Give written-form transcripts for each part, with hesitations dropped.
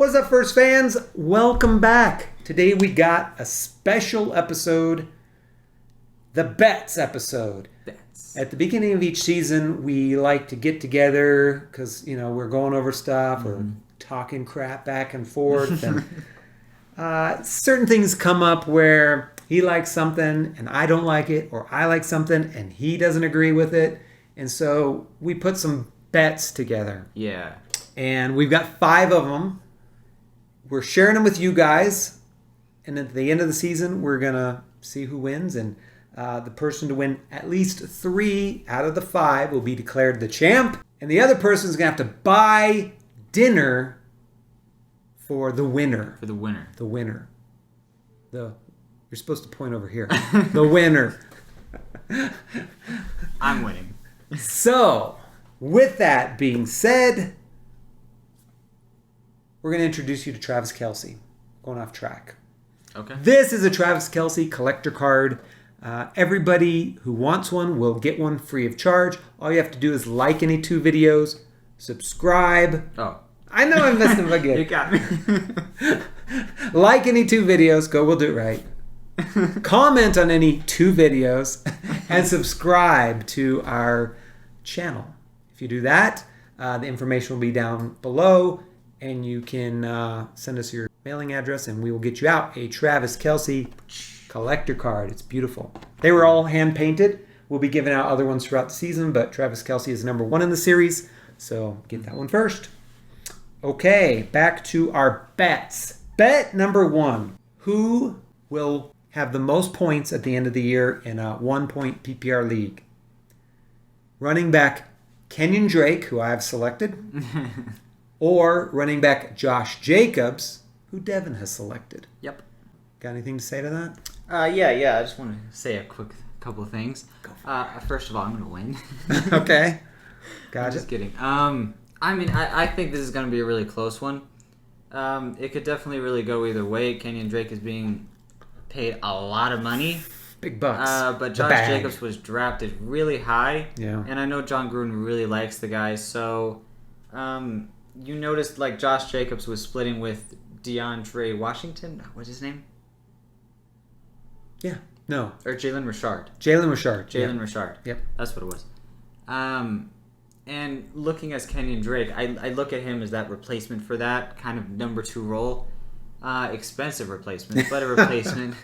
What's up, First fans? Welcome back. Today we got a special episode, the Bets episode. Bets. At the beginning of each season, we like to get together because, we're going over stuff or talking crap back and forth. And certain things come up where he likes something and I don't like it, or I like something and he doesn't agree with it. And so we put some bets together. Yeah. And we've got 5 of them. We're sharing them with you guys. And at the end of the season, we're going to see who wins. And the person to win at least 3 out of the 5 will be declared the champ. And the other person is going to have to buy dinner for the winner. For the winner. The winner. You're supposed to point over here. The winner. I'm winning. So, with that being said, we're going to introduce you to Travis Kelce. Going off track. Okay. This is a Travis Kelce Collector Card. Everybody who wants one will get one free of charge. All you have to do is like any 2 videos, subscribe. Oh. I know I messed them up again. You got me. Like any 2 videos. Go, we'll do it right. Comment on any 2 videos and subscribe to our channel. If you do that, the information will be down below. And you can send us your mailing address, and we will get you out a Travis Kelce Collector Card. It's beautiful. They were all hand-painted. We'll be giving out other ones throughout the season, but Travis Kelce is number 1 in the series, so get that one first. Okay, back to our bets. Bet number 1. Who will have the most points at the end of the year in a 1-point PPR league? Running back Kenyon Drake, who I have selected. Or running back Josh Jacobs, who Devin has selected. Yep. Got anything to say to that? Yeah. I just want to say a quick couple of things. First of all, I'm going to win. Okay. Gotcha. I'm just kidding. I think this is going to be a really close one. It could definitely really go either way. Kenyon Drake is being paid a lot of money. Big bucks. But Josh Jacobs was drafted really high. Yeah. And I know John Gruden really likes the guy, so... you noticed, like, Josh Jacobs was splitting with DeAndre Washington. What's his name? Yeah. No. Or Jalen Richard. Jalen Richard. Jalen Richard. Yep. That's what it was. And looking as Kenyon Drake, I look at him as that replacement for that kind of number 2 role. Expensive replacement, but a replacement.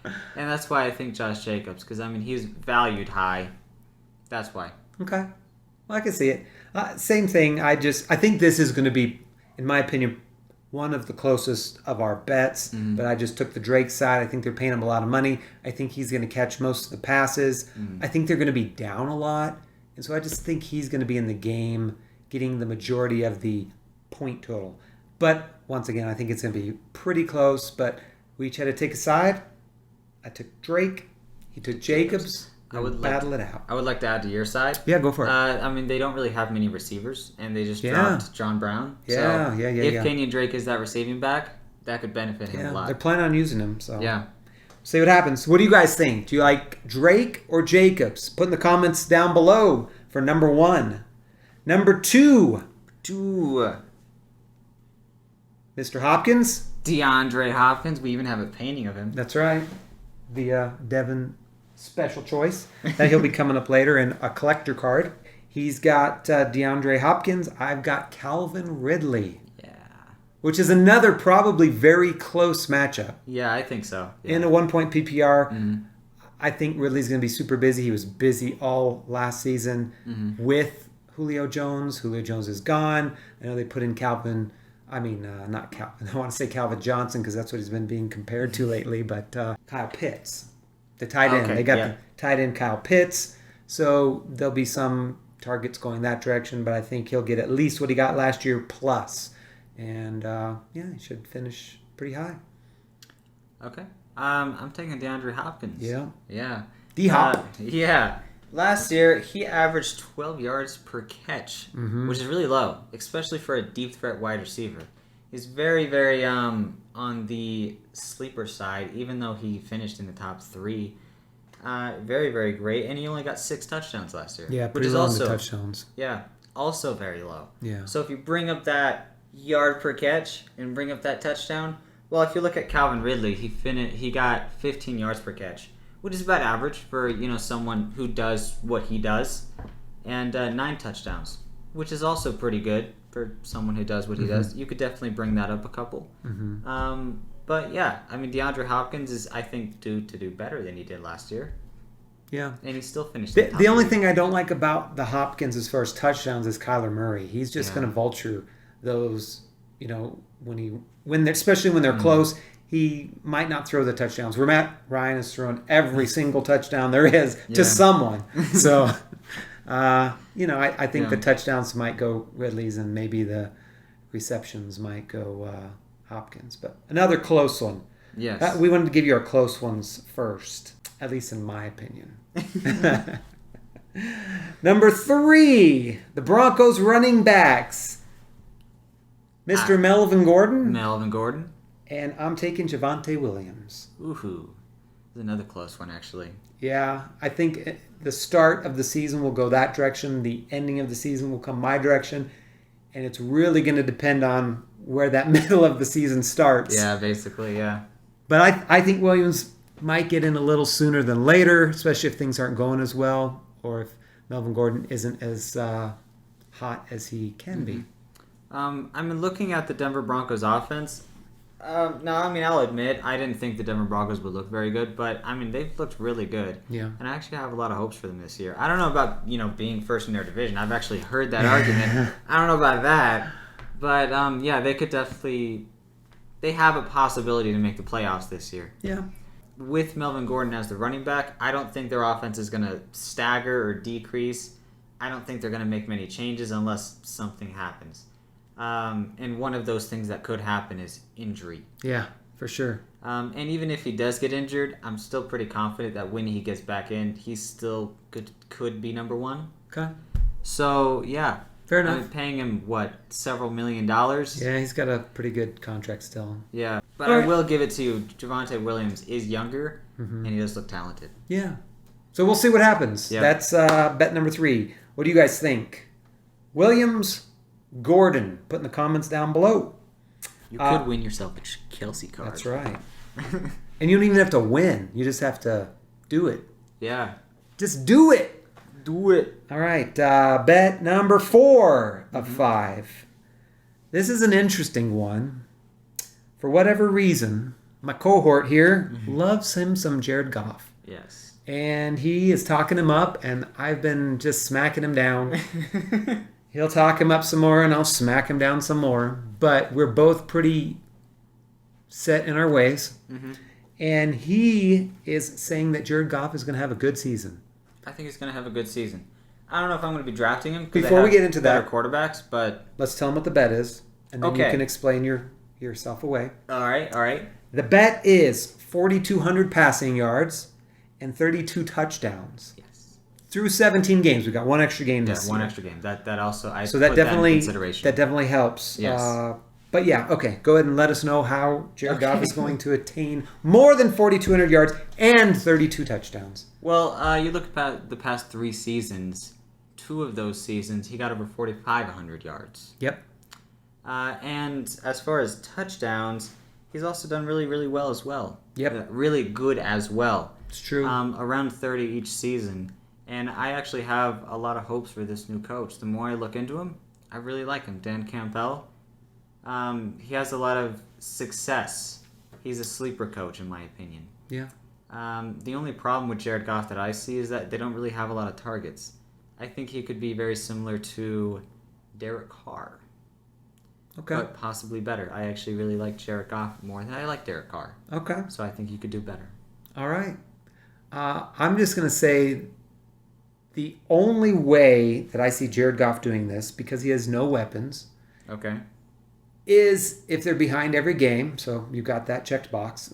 And that's why I think Josh Jacobs, because, he's valued high. That's why. Okay. Well, I can see it. Same thing. I think this is going to be, in my opinion, one of the closest of our bets. Mm-hmm. But I just took the Drake side. I think they're paying him a lot of money. I think he's going to catch most of the passes. Mm-hmm. I think they're going to be down a lot. And so I just think he's going to be in the game, getting the majority of the point total. But once again, I think it's going to be pretty close. But we each had to take a side. I took Drake. He took Jacobs. Battle it out. I would like to add to your side. Yeah, go for it. They don't really have many receivers, and they just dropped John Brown. Yeah. If Kenyon Drake is that receiving back, that could benefit him a lot. They're planning on using him, so yeah. See what happens. What do you guys think? Do you like Drake or Jacobs? Put in the comments down below for number 1. Number 2. Mr. Hopkins. DeAndre Hopkins. We even have a painting of him. That's right. The Devin special choice that he'll be coming up later in a collector card. He's got DeAndre Hopkins. I've got Calvin Ridley. Yeah. Which is another probably very close matchup. Yeah, I think so. Yeah. In a 1-point PPR, I think Ridley's going to be super busy. He was busy all last season with Julio Jones. Julio Jones is gone. I know they put in not Calvin. I want to say Calvin Johnson because that's what he's been being compared to lately, but Kyle Pitts. The tight end. They got the tight end Kyle Pitts. So there'll be some targets going that direction, but I think he'll get at least what he got last year plus. And he should finish pretty high. Okay. I'm taking DeAndre Hopkins. Yeah. Yeah. D-Hop. Yeah. Last year, he averaged 12 yards per catch, which is really low, especially for a deep threat wide receiver. He's very, very on the sleeper side, even though he finished in the top 3. Very, very great, and he only got 6 touchdowns last year. Yeah, which is low also on the touchdowns. Yeah, also very low. Yeah. So if you bring up that yard per catch and bring up that touchdown? Well, if you look at Calvin Ridley, he got 15 yards per catch, which is about average for someone who does what he does, and 9 touchdowns, which is also pretty good for someone who does what he does. You could definitely bring that up a couple. But yeah, I mean, DeAndre Hopkins is, I think, due to do better than he did last year. Yeah. And he still finished the only thing I don't like about the Hopkins as far as touchdowns is Kyler Murray. He's just going to vulture those, especially when they're close. He might not throw the touchdowns. Where Matt Ryan has thrown every single touchdown there is to someone. So, I think the touchdowns might go Ridley's and maybe the receptions might go Hopkins. But another close one. Yes. We wanted to give you our close ones first, at least in my opinion. Number 3, the Broncos running backs. Mr. Melvin Gordon. And I'm taking Javonte Williams. Ooh, this is another close one, actually. Yeah, I think the start of the season will go that direction. The ending of the season will come my direction. And it's really going to depend on where that middle of the season starts. Yeah, basically, yeah. But I think Williams might get in a little sooner than later, especially if things aren't going as well or if Melvin Gordon isn't as hot as he can be. Looking at the Denver Broncos offense. I'll admit I didn't think the Denver Broncos would look very good, but they've looked really good. Yeah. And I actually have a lot of hopes for them this year. I don't know about being first in their division. I've actually heard that argument. I don't know about that, but they could definitely. They have a possibility to make the playoffs this year. Yeah. With Melvin Gordon as the running back, I don't think their offense is going to stagger or decrease. I don't think they're going to make many changes unless something happens. And one of those things that could happen is injury. Yeah, for sure. And even if he does get injured, I'm still pretty confident that when he gets back in, he still could be number 1. Okay. So, yeah. Fair enough. Paying him, several $1 million? Yeah, he's got a pretty good contract still. Yeah, but I will give it to you. Javonte Williams is younger, and he does look talented. Yeah. So we'll see what happens. Yep. That's bet number 3. What do you guys think? Williams, Gordon. Put in the comments down below. You could win yourself a Kelce card. That's right. And you don't even have to win. You just have to do it. Yeah. Just do it. Do it. All right. Bet number 4 of 5. This is an interesting one. For whatever reason, my cohort here loves him some Jared Goff. Yes. And he is talking him up, and I've been just smacking him down. He'll talk him up some more, and I'll smack him down some more. But we're both pretty set in our ways. And he is saying that Jared Goff is going to have a good season. I think he's going to have a good season. I don't know if I'm going to be drafting him. Before we get into that, quarterbacks, but let's tell him what the bet is, and then you can explain yourself away. All right. The bet is 4,200 passing yards and 32 touchdowns. Yes. Through 17 games, we got one extra game this year. One extra game. That also that definitely helps. Yes. But yeah, okay. Go ahead and let us know how Jared Goff is going to attain more than 4,200 yards and 32 touchdowns. Well, you look at the past 3 seasons. 2 of those seasons, he got over 4,500 yards. Yep. And as far as touchdowns, he's also done really, really well as well. Yep. Really good as well. It's true. Around 30 each season. And I actually have a lot of hopes for this new coach. The more I look into him, I really like him. Dan Campbell. He has a lot of success. He's a sleeper coach, in my opinion. Yeah. The only problem with Jared Goff that I see is that they don't really have a lot of targets. I think he could be very similar to Derek Carr. Okay. But possibly better. I actually really like Jared Goff more than I like Derek Carr. Okay. So I think he could do better. All right. I'm just going to say the only way that I see Jared Goff doing this, because he has no weapons, okay, is if they're behind every game. So you got that checked box.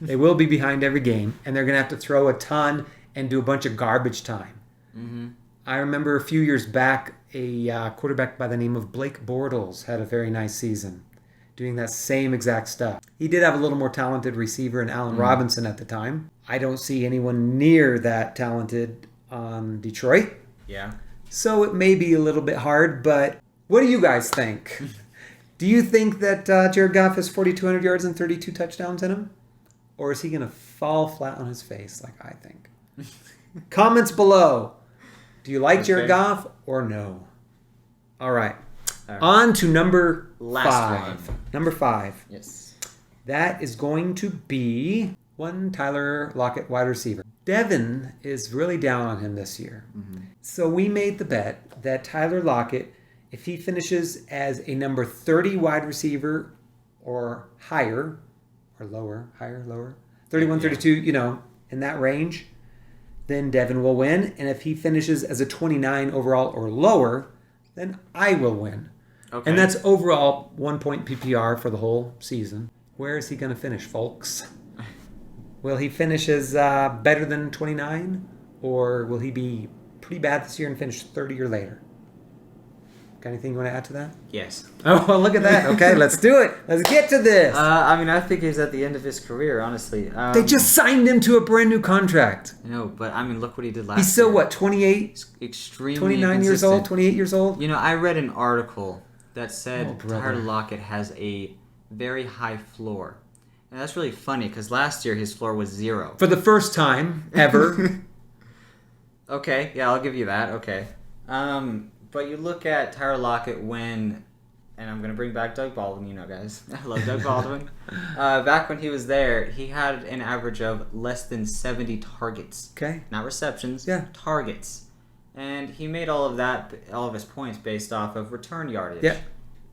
They will be behind every game, and they're going to have to throw a ton and do a bunch of garbage time. Mm-hmm. I remember a few years back, a quarterback by the name of Blake Bortles had a very nice season doing that same exact stuff. He did have a little more talented receiver in Allen Robinson at the time. I don't see anyone near that talented on Detroit. Yeah. So it may be a little bit hard, but what do you guys think? Do you think that Jared Goff has 4,200 yards and 32 touchdowns in him? Or is he going to fall flat on his face like I think? Comments below. Do you like Jared Goff or no? All right. On to number five. Number 5. Yes. That is going to be one Tyler Lockett, wide receiver. Devin is really down on him this year. Mm-hmm. So we made the bet that Tyler Lockett, if he finishes as a number 30 wide receiver or higher, or lower, higher, lower, 31, 32, in that range, then Devin will win. And if he finishes as a 29 overall or lower, then I will win. Okay. And that's overall 1 point PPR for the whole season. Where is he going to finish, folks? Will he finish as better than 29? Or will he be pretty bad this year and finish 30 or later? Got anything you want to add to that? Yes. Oh, well, look at that. Okay, let's do it. Let's get to this. I think he's at the end of his career, honestly. They just signed him to a brand new contract. I know, but look what he did last year. He's still, 28? Extremely 29 years old, 28 years old? I read an article that said Tyler Lockett has a very high floor. And that's really funny because last year his floor was 0. For the first time ever. Okay, yeah, I'll give you that. Okay. But you look at Tyler Lockett when, and I'm going to bring back Doug Baldwin, guys. I love Doug Baldwin. Back when he was there, he had an average of less than 70 targets. Okay. Not receptions, targets. And he made all of his points based off of return yardage. Yeah.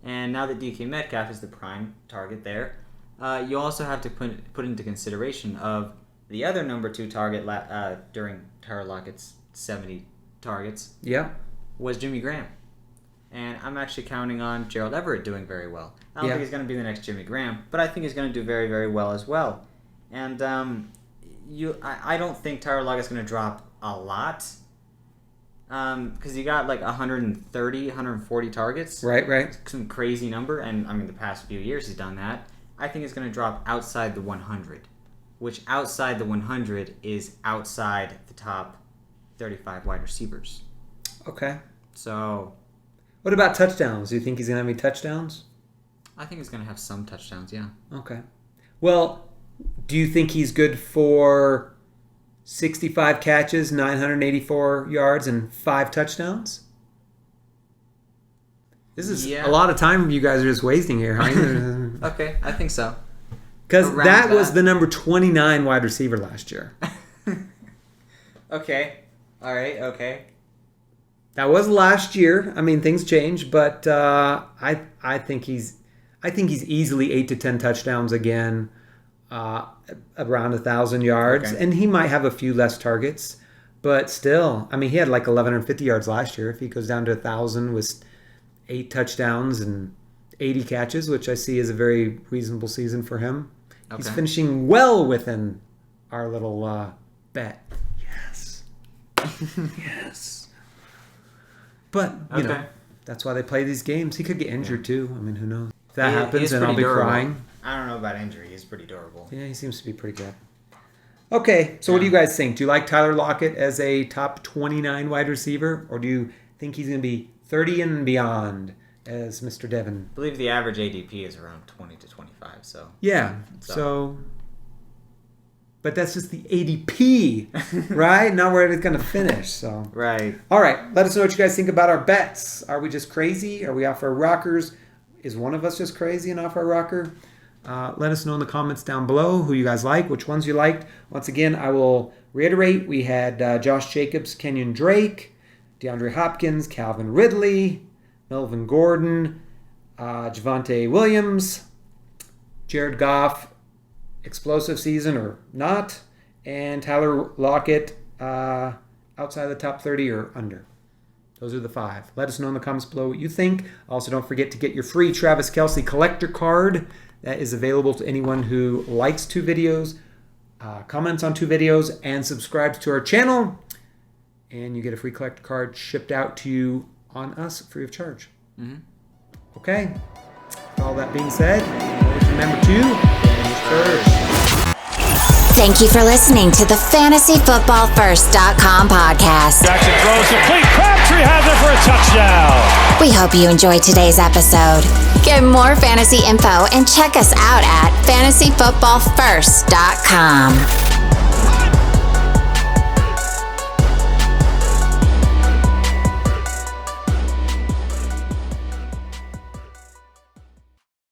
And now that DK Metcalf is the prime target there, you also have to put into consideration of the other number 2 target during Tyler Lockett's 70 targets. Yeah. Was Jimmy Graham. And I'm actually counting on Gerald Everett doing very well. I don't think he's going to be the next Jimmy Graham, but I think he's going to do very, very well as well. And I don't think Tyler Lockett's going to drop a lot because he got like 130, 140 targets. Right. Some crazy number, and the past few years he's done that. I think it's going to drop outside the 100, which outside the 100 is outside the top 35 wide receivers. Okay. So, what about touchdowns? Do you think he's going to have any touchdowns? I think he's going to have some touchdowns, yeah. Okay. Well, do you think he's good for 65 catches, 984 yards, and 5 touchdowns? This is a lot of time you guys are just wasting here, huh? Okay, I think so. Because that was the number 29 wide receiver last year. Okay. All right, okay. That was last year. Things change, but I think he's easily 8 to 10 touchdowns again, around 1,000 yards, and he might have a few less targets, but still, he had like 1,150 yards last year. If he goes down to 1,000 with 8 touchdowns and 80 catches, which I see as a very reasonable season for him, he's finishing well within our little bet. Yes, yes. But, that's why they play these games. He could get injured, too. Who knows? If that happens, then I'll be crying. I don't know about injury. He's pretty durable. Yeah, he seems to be pretty good. Okay, so what do you guys think? Do you like Tyler Lockett as a top 29 wide receiver? Or do you think he's going to be 30 and beyond as Mr. Devin? I believe the average ADP is around 20 to 25, so... Yeah, so but that's just the ADP, right? Not where it's going to finish. So right. All right. Let us know what you guys think about our bets. Are we just crazy? Are we off our rockers? Is one of us just crazy and off our rocker? Let us know in the comments down below who you guys like, which ones you liked. Once again, I will reiterate, we had Josh Jacobs, Kenyon Drake, DeAndre Hopkins, Calvin Ridley, Melvin Gordon, Javonte Williams, Jared Goff, explosive season or not, and Tyler Lockett outside the top 30 or under. Those are the 5. Let us know in the comments below what you think. Also, don't forget to get your free Travis Kelce Collector Card. That is available to anyone who likes 2 videos, comments on 2 videos, and subscribes to our channel. And you get a free collector card shipped out to you on us free of charge. Mm-hmm. Okay. With all that being said, always remember to finish first. Thank you for listening to the FantasyFootballFirst.com podcast. Jackson throws complete. Crabtree has it for a touchdown. We hope you enjoyed today's episode. Get more fantasy info and check us out at FantasyFootballFirst.com.